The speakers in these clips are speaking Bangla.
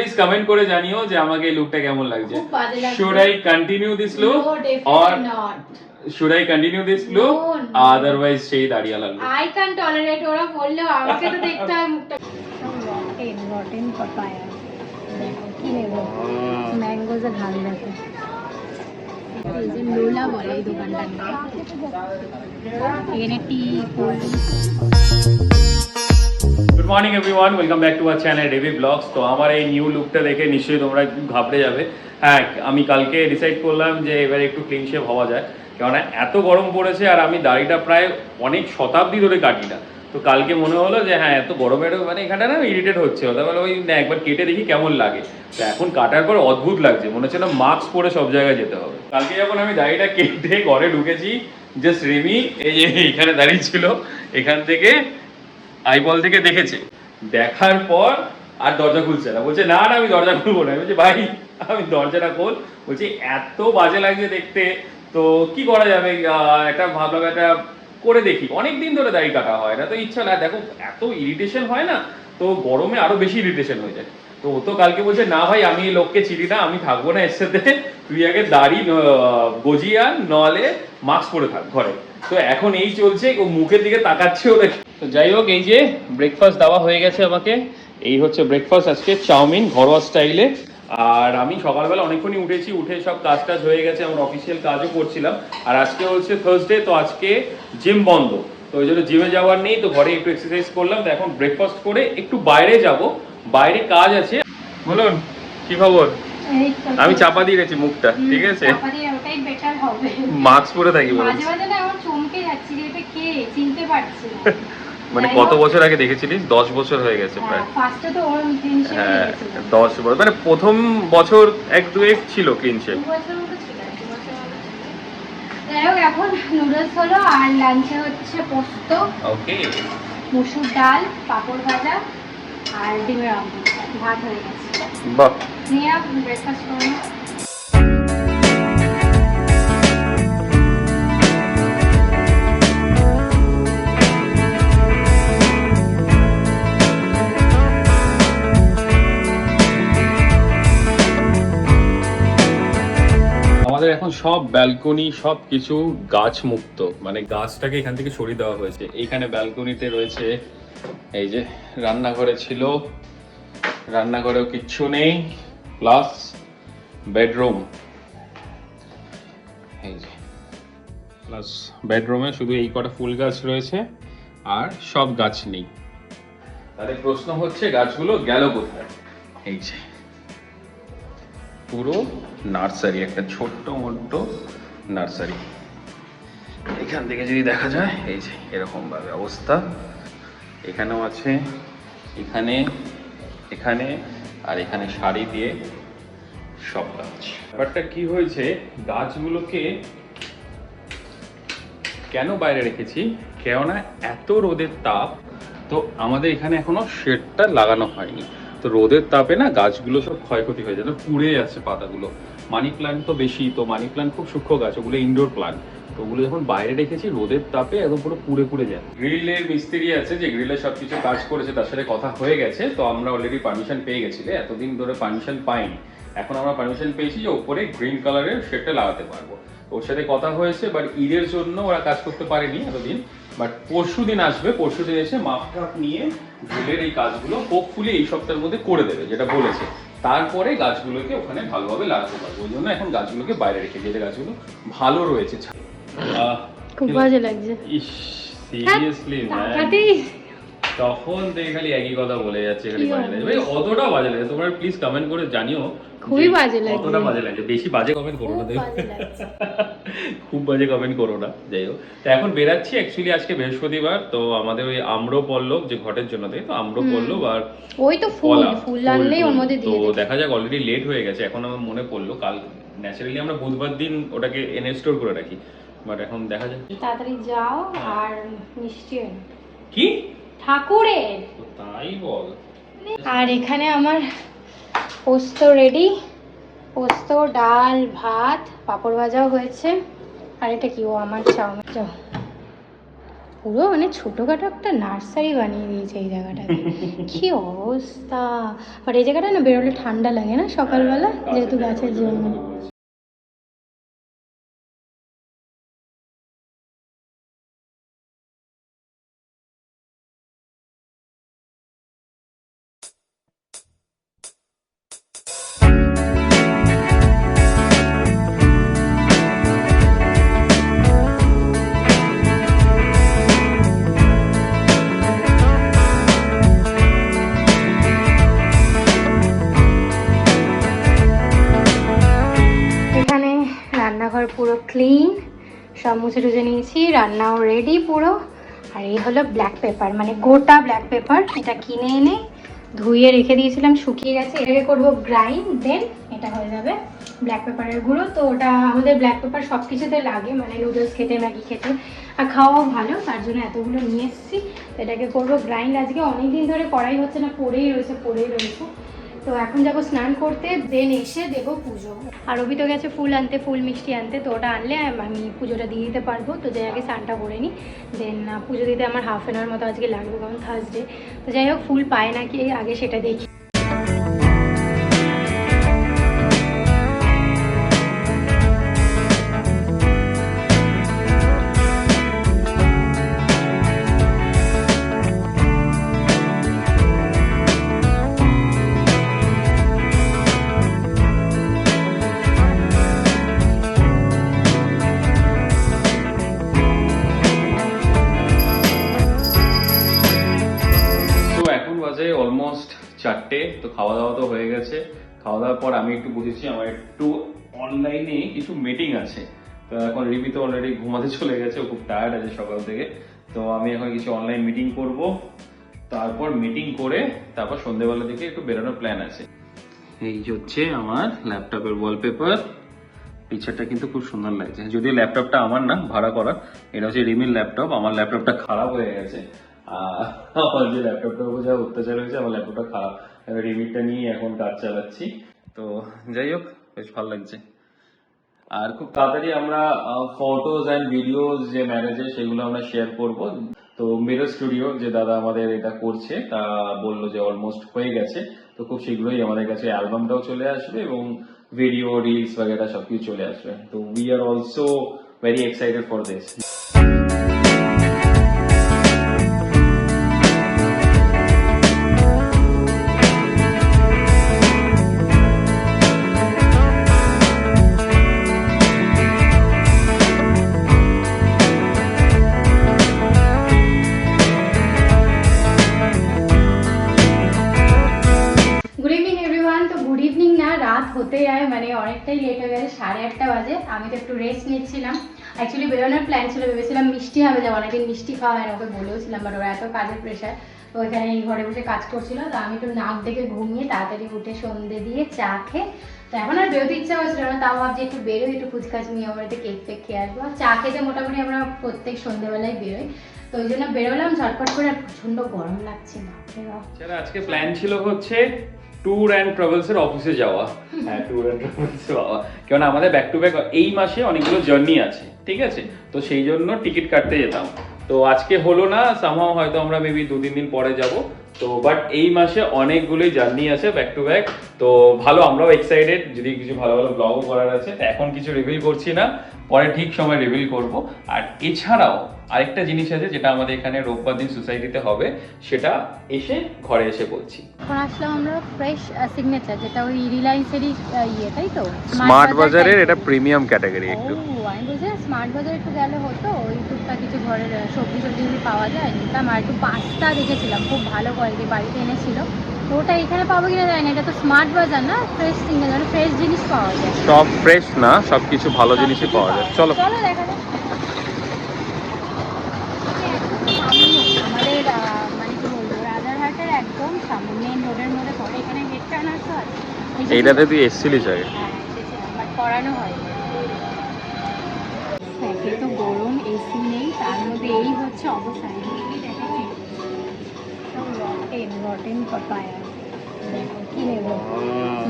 প্লিজ কমেন্ট করে জানিও যে আমাকে এই লুকটা কেমন লাগছে। Should I continue this look or should I continue this look? Otherwise সেই দাঁড়িয়ে লাগলো। I can't tolerate ওরা বললো আমাকে তো দেখতে হয় মুখটা। রটেন পাপায়া দেখো কি নেব, ম্যাঙ্গোজে ঢাল দেখো। এই যে লোলা বলে এই দোকানটার নাম। এখানে tea cold. Good morning everyone, welcome back to our channel Devi blogs. তো আমার এই নিউ লুকটা দেখে নিশ্চয়ই তোমরা একটু ঘাবড়ে যাবে। হ্যাঁ, আমি কালকে ডিসাইড করলাম যে এবারে একটু ক্লিন শেভ হওয়া যায়, কেননা এত গরম পড়েছে আর আমি দাড়িটা প্রায় অনেক শতাব্দী ধরে কাটি না। তো কালকে মনে হলো যে হ্যাঁ, এত গরমের মানে এখানটা না ইরিটেট হচ্ছে, তাহলে ওই না একবার কেটে দেখি কেমন লাগে। তো এখন কাটার পর অদ্ভুত লাগছে, মনে হচ্ছে না মাস্ক পরে সব জায়গায় যেতে হবে। কালকে যখন আমি দাড়িটা কেটে ঘরে ঢুকেছি, জাস্ট রেমি এই যে এইখানে দাঁড়িয়ে ছিল, এখান থেকে আইবল থেকে দেখেছে, দেখার পর আর দরজা খুলছে না, বলছে না না আমি দরজা খুলবো না। আমি বলছি ভাই আমি দরজাটা খোল। বলছি এত বাজে লাগছে দেখতে, তো কি করা যাবে, এটা ভাবলাম এটা করে দেখি। অনেক দিন ধরে দাড়ি কাটা হয় না, তো ইচ্ছা না, দেখো এত ইরিটেশন হয় না, তো গরমে আরো বেশি ইরিটেশন হয়ে যায়। তো ও তো কালকে বলছে না ভাই আমি এই লোককে চিনি না, আমি থাকবো না এর সাথে, তুই আগে দাড়ি গজিয়ে আন, নলে মাস্ক পরে থাক ঘরে। তো এখন এই চলছে, ও মুখের দিকে তাকাচ্ছে ওরা। তো যাই হোক, এই যে ব্রেকফাস্ট দেওয়া হয়ে গেছে আমাকে। এই হচ্ছে ব্রেকফাস্ট আজকে, চাউমিন ঘরোয়া স্টাইলে। আর আমি সকালবেলা অনেকক্ষণই উঠেছি, উঠে সব কাজ টাজ হয়ে গেছে, আমার অফিসিয়াল কাজও করছিলাম। আর আজকে হচ্ছে থার্সডে, তো আজকে জিম বন্ধ, তো ওই জন্য জিমে যাওয়ার নেই, তো ঘরে একটু এক্সারসাইজ করলাম। তো এখন ব্রেকফাস্ট করে একটু বাইরে যাব, বাইরে কাজ আছে। বলুন কি খবর? আমি চাপা দিয়ে গেছি মুখটা, ঠিক আছে, ওটাই বেটার হবে। মাস্ক পরে থাকি মাঝে মাঝে না আমার চমকে যাচ্ছি যে এটা কে, চিনতে পারছি না। মানে কত বছর আগে দেখেছিলিস? 10 বছর হয়ে গেছে প্রায়। ফার্স্টে তো ওর ক্লিন শেভ হ্যাঁ, হয়েছিল 10 বছর, মানে প্রথম বছর এক দুয়েক ছিল ক্লিন শেভ। 2 বছর মতো ছিল, 2 বছর মতো ছিল। যাই হোক, এখন নুডলস হলো আর লাঞ্চে হচ্ছে পোস্ত, ওকে, মসুর ডাল, পাঁপড় ভাজা আর ডিমের অমলেট। ভাত হয়ে গেছে। বাহ, নিয়ে ব্রেকফাস্ট করুন। আমাদের এখন সব ব্যালকনি সব কিছু গাছ মুক্ত, মানে গাছটাকে এখান থেকে সরিয়ে দেওয়া হয়েছে। এইখানে ব্যালকনিতে রয়েছে, এই যে রান্নাঘরে ছিল, রান্নাঘরেও কিচ্ছু নেই, প্লাস বেডরুম, এই যে প্লাস বেডরুমে শুধু এই কটা ফুল গাছ রয়েছে আর সব গাছ নেই। তাহলে প্রশ্ন হচ্ছে গাছগুলো গেল কোথায়? এই যে পুরো নার্সারি, একটা ছোট্ট মোট্ট নার্সারি। এখান থেকে যদি দেখা যায়, এই যে এরকম ভাবে অবস্থা। এখানেও আছে, এখানে, এখানে আর এখানে সারি দিয়ে সব গাছ। ব্যাপারটা কি হয়েছে, গাছগুলোকে কেন বাইরে রেখেছি, কেননা এত রোদের তাপ, তো আমাদের এখানে এখনো শেডটা লাগানো হয়নি। তো রোদের তাপে না গাছগুলো সব ক্ষয়ক্ষতি হয়ে যায়, পুড়ে যাচ্ছে পাতাগুলো। মানি প্ল্যান্ট তো বেশি, তো মানি প্ল্যান্ট খুব সূক্ষ্ম গাছ, ওগুলো ইনডোর প্ল্যান্ট, তো ওগুলো যখন বাইরে রেখেছি রোদের তাপে একদম পুরো পুড়ে পুড়ে যায়। গ্রিলের মিস্ত্রি আছে, যে গ্রিলের সব কিছু কাজ করেছে, তার সাথে কথা হয়ে গেছে, তো আমরা অলরেডি পারমিশন পেয়ে গেছিলে, এতদিন ধরে পারমিশন পাইনি। এখন আমরা পারমিশন পেয়েছি যে ওপরে গ্রিন কালারের শেডটা লাগাতে পারবো। ওর সাথে কথা হয়েছে, বাট ঈদের জন্য ওরা কাজ করতে পারেনি এতদিন, বাট পরশু দিন আসবে, পরশু দিন এসে মাপটাপ নিয়ে গ্রিলের এই কাজগুলো হোপফুলি এই সপ্তাহের মধ্যে করে দেবে, যেটা বলেছে। তারপরে গাছগুলোকে ওখানে ভালোভাবে লাগাতে পারবো, ওই জন্য এখন গাছগুলোকে বাইরে রেখে দিয়ে, গাছগুলো ভালো রয়েছে। খুব বাজে লাগছে। ইস, সিরিয়াসলি তখন থেকে খালি একই কথা বলে যাচ্ছে, খালি বাজে লাগে ভাই, অতটা বাজে লাগে? তোমরা প্লিজ কমেন্ট করে জানিও খুবই বাজে লাগে, কতটা বাজে লাগে। বেশি বাজে কমেন্ট করো না, খুব বাজে কমেন্ট করো না। যাই হোক, তো এখন বেরাচ্ছি, অ্যাকচুয়ালি আজকে বৃহস্পতিবার, তো আমাদের ওই আম্রপল্লব যে ঘটের জন্য দেয়, তো আম্রপল্লব আর ওই তো ফুল আনলেই ওর মধ্যে দিয়ে তো দেখা যাক, অলরেডি লেট হয়ে গেছে। এখন আমার মনে পড়লো, কাল ন্যাচারালি আমরা বুধবার দিন ওটাকে এনে স্টোর করে রাখি, বাট এখন দেখা যাক। তাড়াতাড়ি যাও আর মিষ্টি কি ঠাকুরের, তাই বল। আর এখানে আমার পোস্ত রেডি, পোস্ত, ডাল, ভাত, পাঁপড় ভাজাও হয়েছে। আর এটা কি, ও আমার চাউমিন। পুরো মানে ছোটোখাটো একটা নার্সারি বানিয়ে দিয়েছে এই জায়গাটাতে। কি অবস্থা! বাট এই জায়গাটা না বেরোলে ঠান্ডা লাগে না সকালবেলা, যেহেতু গাছের জন্য। এখানে রান্নাঘর পুরো ক্লিন, সব মুছে টুছে নিয়েছি, রান্নাও রেডি পুরো। আর এই হলো ব্ল্যাক পেপার, মানে গোটা ব্ল্যাক পেপার। এটা কিনে এনে ধুয়ে রেখে দিয়েছিলাম, শুকিয়ে গেছে। এটাকে করবো গ্রাইন্ড, দেন এটা হয়ে যাবে ব্ল্যাক পেপারের গুঁড়ো। তো ওটা আমাদের ব্ল্যাক পেপার সব কিছুতে লাগে, মানে নুডলস খেতে, ম্যাগি খেতে, আর খাওয়াও ভালো, তার জন্য এতগুলো নিয়ে এসেছি। তো এটাকে করবো গ্রাইন্ড। আজকে অনেকদিন ধরে করাই হচ্ছে না, পড়েই রয়েছে। তো এখন যাবো স্নান করতে, দেন এসে দেবো পুজো। আর অভি তো গেছে ফুল আনতে, ফুল মিষ্টি আনতে। তো ওটা আনলে আমি পুজোটা দিয়ে দিতে পারবো। তো যাই আগে স্নানটা করে নিই, দেন পুজো দিতে আমার হাফ অ্যান আওয়ার মতো আজকে লাগবে, কারণ থার্সডে। তো যাই হোক, ফুল পায় নাকি আগে সেটা দেখি। অলমোস্ট 4টে। তো খাওয়া দাওয়া তো হয়ে গেছে। খাওয়া দাওয়ার পর আমি একটু বুঝেছি আমার একটু অনলাইনে কিছু মিটিং আছে। তো এখন রিমি তো অলরেডি ঘুমাতে চলে গেছে, ও খুব টায়ার্ড আছে সকাল থেকে। তো আমি এখন কিছু অনলাইন মিটিং করব, তারপর মিটিং করে তারপর সন্ধ্যেবেলা থেকে একটু বেরোনোর প্ল্যান আছে। এই হচ্ছে আমার ল্যাপটপের ওয়ালপেপার। পিকচারটা কিন্তু খুব সুন্দর লাগছে, যদিও ল্যাপটপটা আমার না, ভাড়া করা। এটা হচ্ছে রিমির ল্যাপটপ। আমার ল্যাপটপটা খারাপ হয়ে গেছে, আমার যে ল্যাপটপটার উপর যা অত্যাচার হয়েছে, আমার ল্যাপটপটা খারাপ। রিমিটটা নিয়ে এখন কাজ চালাচ্ছি। তো যাই হোক, বেশ ভালো লাগছে। আর খুব তাড়াতাড়ি আমরা ফটোজ অ্যান্ড ভিডিওজ যে ম্যারেজে, সেগুলো আমরা শেয়ার করব। তো মিরর স্টুডিও যে দাদা আমাদের এটা করছে, তা বললো যে অলমোস্ট হয়ে গেছে। তো খুব শীঘ্রই আমাদের কাছে অ্যালবামটাও চলে আসবে এবং ভিডিও, রিলস বাগেরা সবকিছু চলে আসবে। তো we are also very excited for this. হতে যায়, মানে অনেকটাই লেট হয়ে গেছে, 8:30 বাজে। আমি তো একটু রেস্ট নিচ্ছিলাম। অ্যাকচুয়ালি বেরোনোর প্ল্যান ছিল, ভেবেছিলাম মিষ্টি হবে, যে অনেকদিন মিষ্টি খাওয়া হয় না, ওকে বলেওছিলাম। বাট ওরা এত কাজের প্রেশার, তো ওইখানে ঘরে বসে কাজ করছিল। তো আমি একটু নাক দেখে ঘুমিয়ে তাড়াতাড়ি উঠে সন্ধ্যে দিয়ে চা খেয়ে, তো এখন আর বেরোতে ইচ্ছা করছিল না। তাও ভাবছি একটু বেরোই, একটু ফুচকাচ নিয়ে আমার কেক ফেক খেয়ে আসবো। চা খেতে মোটামুটি আমরা প্রত্যেক সন্ধ্যেবেলায় বেরোই, তো ওই জন্য বেরোলাম ঝটপট করে। আর প্রচন্ড গরম লাগছে, বাপরে বাপ। আজকে প্ল্যান ছিল হচ্ছে ট্যুর অ্যান্ড ট্রাভেলস এর অফিসে যাওয়া। হ্যাঁ, ট্যুর অ্যান্ড ট্রাভেলস যাওয়া, কারণ আমাদের ব্যাক টু ব্যাক এই মাসে অনেকগুলো জার্নি আছে, ঠিক আছে? তো সেই জন্য টিকিট কাটতে যেতাম। তো আজকে হলো না, সামহাও হয়তো আমরা মেবি 2-3 দিন পরে যাব। তো বাট এই মাসে অনেকগুলোই জার্নি আছে ব্যাক টু ব্যাক। তো ভালো, আমরাও এক্সাইটেড, যদি কিছু ভালো ভালো ব্লগও করার আছে। এখন কিছু রিভিল করছি না, পরে ঠিক সময় রিভিল করব। আর এছাড়াও আরেকটা জিনিস আছে যেটা আমাদের এখানে রোববার দিন সোসাইটিতে হবে, সেটা এসে ঘরে এসে বলছি। এখন আসলাম আমরা ফ্রেশ সিগনেচার, যেটা ওই রিলায়েন্সেরই ইয়ে, তাই তো? স্মার্ট বাজারের এটা প্রিমিয়াম ক্যাটাগরি একটু। আমি বলছি স্মার্ট বাজারে একটু গেলে হতো, ওই টুকটা কিছু ঘরের সবজি যদি পাওয়া যায় নিতাম। আর একটু পাস্তা দেখেছিলাম, খুব ভালো কোয়ালিটি, বাড়িতে এনেছিল। তো ওটা এখানে পাবো কিনা জানি না, এটা তো স্মার্ট বাজার না, ফ্রেশ সিগনেচার, ফ্রেশ জিনিস পাওয়া যায়। সব ফ্রেশ না, সব কিছু ভালো জিনিসই পাওয়া যায়। চলো চলো দেখা যাক। আমাদের মানে কি বলবো, রাজারহাটের একদম সামনে মেন রোডের মধ্যে পড়ে। এখানে হেড টার্নার্সও আছে। এইটাতে তুই এসেছিলিস আগে? হ্যাঁ, এসেছিলাম, বাট করানো হয়নি। একে তো গরম, এসি নেই, তার মধ্যে এই হচ্ছে অবস্থা। রটেন পাপায়া, দেখো কি নেবো,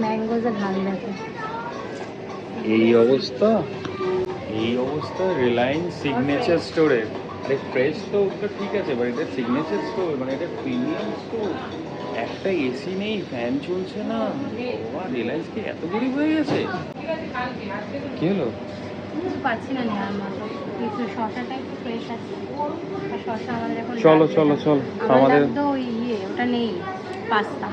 ম্যাঙ্গোজের ঝাল দেখো। এই অবস্থা রিলায়েন্স সিগনেচার স্টোরে আরে ফ্রেশ তো ওটা ঠিক আছে, বাট এটা সিগনেচার স্টোর, মানে এটা প্রিমিয়াম স্টোর। একটা এসি নেই, ফ্যান চলছে না। বাবা, রিলায়েন্স কি এত গরিব হয়ে গেছে? কি হলো? কিছু পাচ্ছি না নেওয়ার মতো। একটু শসাটা একটু ফ্রেশ আছে, আর শসা আমাদের এখন চলো লাগবে চলো না। চলো, আমার আমাদের লাগতো ওই ওটা নেই, পাস্তা।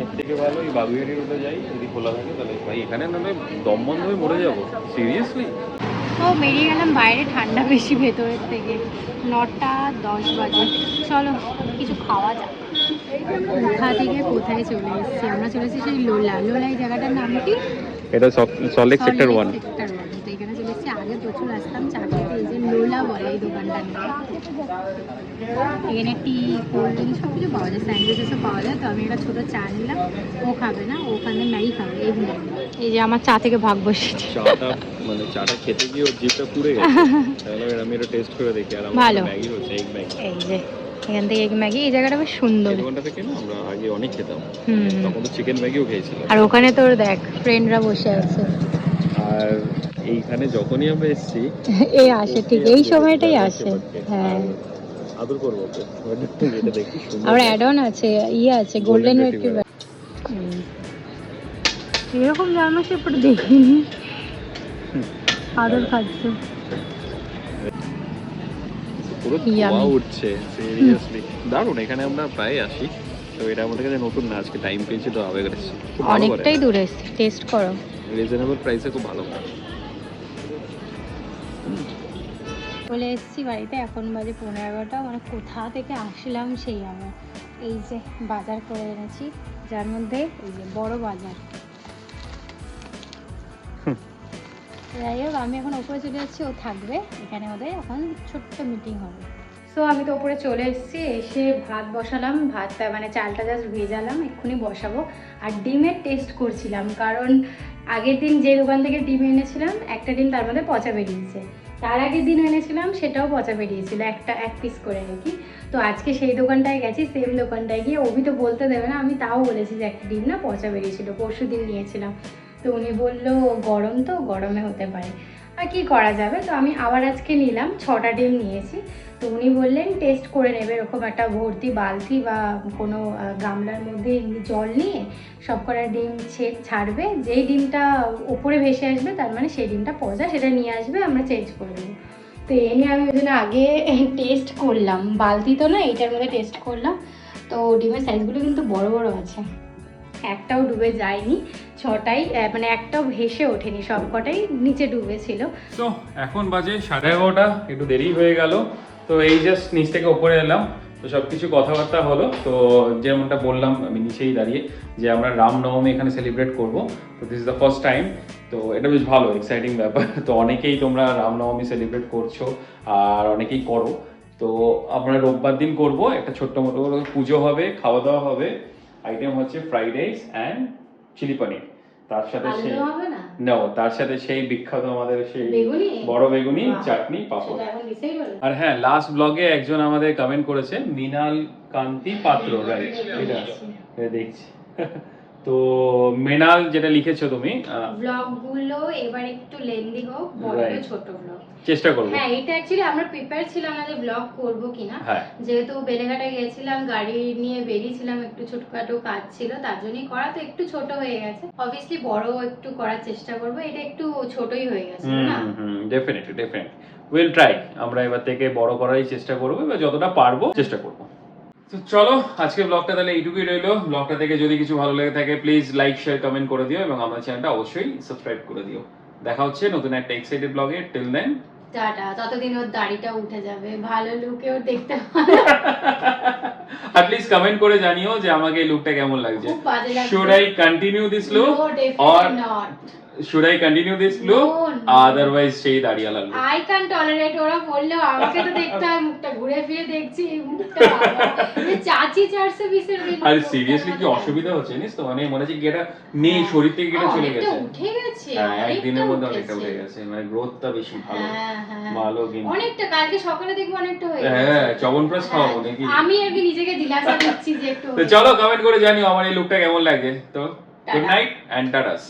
এর থেকে ভালো ওই বাগুইয়ারি রোডে যাই, যদি খোলা থাকে তাহলে। ভাই এখানে নাহলে দম বন্ধ হয়ে মরে যাবো, সিরিয়াসলি। তো বেরিয়ে গেলাম বাইরে, ঠান্ডা বেশি ভেতরের থেকে। 9:10 বাজে। চলো কিছু খাওয়া যাক। কোথা থেকে কোথায় চলে এসেছি আমরা, চলে এসেছি সেই লোলা। লোলা এই জায়গাটার নাম কি? এটা সল্টলেক সেক্টর 1। সেক্টর 1। তো এখানে চলে এসেছি, আগে প্রচুর আসতাম চা খেতে। এই যে লোলা বলে এই দোকানটার নাম। এখানে টি, কোল্ড ড্রিঙ্ক সব কিছু পাওয়া যায়, স্যান্ডউইচেসও পাওয়া যায়। তো আমি একটা ছোটো চা নিলাম। ও খাবে না, ওখানে ম্যাগি খাবে। এই ম্যাগি, এই যে আমার চা থেকে ভাগ বসেছে। চাটা মানে চাটা খেতে গিয়ে ওর জিভটা পুড়ে গেছে। তাহলে আমি এটা টেস্ট করে দেখি। আর আমার ভালো। ম্যাগি হচ্ছে এগ ম্যাগি। এই যে এখান থেকে এগ ম্যাগি, এই জায়গাটা বেশ সুন্দর। এই দোকানটা থেকে না আমরা আগে অনেক খেতাম। হুম। তখন তো চিকেন ম্যাগিও খেয়েছিলাম। আর ওখানে তোর দেখ ফ্রেন্ডরা বসে আছে। আর এইখানে যখনই আমরা এসেছি এই আসে, ঠিক এই সময়টাই আসে। হ্যাঁ, আদর করবো তো, এটা দেখি সুন্দর। আর অ্যাড অন আছে, আছে গোল্ডেন রিট্রিভার। এরকম জার্মান শেফার্ড দেখিনি। আদর খাচ্ছে। পুরো ধোঁয়া উঠছে, সিরিয়াসলি দারুণ। এখানে আমরা প্রায় আসি, তো এটা আমাদের কাছে নতুন না, আজকে টাইম পেয়েছি তো আবেগ এসেছি। অনেকটাই দূরে এসেছি, টেস্ট করো। রিজনেবল প্রাইসে খুব ভালো। চলে এসেছি বাড়িতে, এখন বাজে 11:30। মানে কোথা থেকে আসলাম সেই আমার। এই যে বাজার করে এনেছি, যার মধ্যে এই যে বড় বাজার। যাই হোক, আমি এখন ওপরে চলে যাচ্ছি, ও থাকবে এখানে। ওদের এখন ছোট্ট মিটিং হবে। সো আমি তো ওপরে চলে এসেছি, এসে ভাত বসালাম। ভাতটা মানে চালটা জাস্ট ভেজালাম, এক্ষুনি বসাবো। আর ডিমের টেস্ট করছিলাম, কারণ আগের দিন যে দোকান থেকে ডিম এনেছিলাম, একটা ডিম তার মধ্যে পচা বেরিয়েছে। তার আগের দিন এনেছিলাম, সেটাও পচা বেরিয়েছিল, এক পিস করে আর কি। তো আজকে সেই দোকানটায় গেছি, সেম দোকানটায় গিয়ে, অভি তো বলতে দেবে না, আমি তাও বলেছি যে একটা ডিম না পচা বেরিয়েছিল, পরশু দিন নিয়েছিলাম। তো উনি বললো গরম তো, গরমে হতে পারে, আর কি করা যাবে। তো আমি আবার আজকে নিলাম, 6টা ডিম নিয়েছি। তো উনি বললেন টেস্ট করে নেবে, এরকম একটা ভর্তি বালতি বা কোনো গামলার মধ্যে জল নিয়ে সব কটা ডিম ছাড়বে। যেই ডিমটা ওপরে ভেসে আসবে তার মানে সেই ডিমটা পচা, সেটা নিয়ে আসবে, আমরা চেঞ্জ করে দেবো। তো এই নিয়ে আমি ওই জন্য আগে টেস্ট করলাম, বালতি তো না, এইটার মধ্যে টেস্ট করলাম। তো ডিমের সাইজগুলো কিন্তু বড় বড় আছে, একটাও ডুবে যায়নি। 6টাই মানে একটাও ভেসে ওঠেনি, সব কটাই নিচে ডুবেছিল। তো এখন বাজে 11:30, একটু দেরি হয়ে গেল। তো এই জাস্ট নিচ থেকে ওপরে এলাম, তো সব কিছু কথাবার্তা হলো। তো যেমনটা বললাম আমি নিচেই দাঁড়িয়ে, যে আমরা রামনবমী এখানে সেলিব্রেট করব। তো this is the first time, তো এটা বেশ ভালো এক্সাইটিং ব্যাপার। তো অনেকেই তোমরা রামনবমী সেলিব্রেট করছো, আর অনেকেই করো। তো আমরা রোববার দিন করব, একটা ছোট্ট মোটো পুজো হবে, খাওয়া দাওয়া হবে। আইটেম হচ্ছে ফ্রাইড রাইস অ্যান্ড চিলি পনির। তার সাথে সেই তার সাথে সেই বিখ্যাত আমাদের সেই বড় বেগুনি, চাটনি, পাপড়। আর হ্যাঁ, লাস্ট ব্লগে একজন আমাদের কমেন্ট করেছে, মৃণাল কান্তি পাত্র, রাইট? এটা দেখছি। তো মৃণাল, যেটা লিখেছো তুমি, ব্লগগুলো এবার একটু লেন্দি হোক, বড় ছোট ব্লগ চেষ্টা করব। হ্যাঁ, এটা অ্যাকচুয়ালি আমরা প্রিপেয়ার ছিলাম না যে ব্লগ করব কিনা, যেহেতু বেলেঘাটা গিয়েছিলাম, গাড়ি নিয়ে বেরিয়েছিলাম, একটু ছোটখাটো কাজ ছিল, তার জন্যই করা। তো একটু ছোট হয়ে গেছে, অবভিয়াসলি বড় একটু করার চেষ্টা করব। এটা একটু ছোটই হয়ে গেছে না? Definitely will try. আমরা এবার থেকে বড় করারই চেষ্টা করব, এবার যতটা পারবো চেষ্টা করব। তো চলো, আজকে ব্লগটা তাহলে এইটুকুই রইলো। ব্লগটা থেকে যদি কিছু ভালো লেগে থাকে, প্লিজ লাইক, শেয়ার, কমেন্ট করে দিও, এবং আমার চ্যানেলটা অবশ্যই সাবস্ক্রাইব করে দিও। দেখা হচ্ছে নতুন একটা এক্সাইটেড ব্লগে। Till then tata. ততদিন ওর দাড়িটা উঠে যাবে, ভালো লুকেও দেখতে পাবে। আর প্লিজ কমেন্ট করে জানিও যে আমাকে এই লুকটা কেমন লাগছে। Should I continue this look or not? Should I continue this look? Otherwise সেই দাড়িয়ালা look I can tolerate। ওরা বললেও আমাকে তো দেখতে হয়, মুখটা ঘুরে ফিরে দেখছি, মুখটা বাবা চাচি 420 এর দিন। আরে সিরিয়াসলি কি অসুবিধা হচ্ছে জানিস তো, মানে মনে হচ্ছে কি এটা নেই, শরীর থেকে এটা চলে গেছে, উঠে গেছে। হ্যাঁ, একদিনের মধ্যে অনেকটা উঠে গেছে, মানে গ্রোথটা বেশি ভালো। ভালো কিন্তু অনেকটা, কালকে সকালে দেখবো অনেকটা হয়ে গেছে। হ্যাঁ, চবনপ্রাশ খাওয়াবো নাকি? আমি আগে নিজেকে দিলাসা দিচ্ছি যে একটু। তো চলো কমেন্ট করে জানিও আমার এই লুকটা কেমন লাগে। তো গুড নাইট এন্ড টাটাস।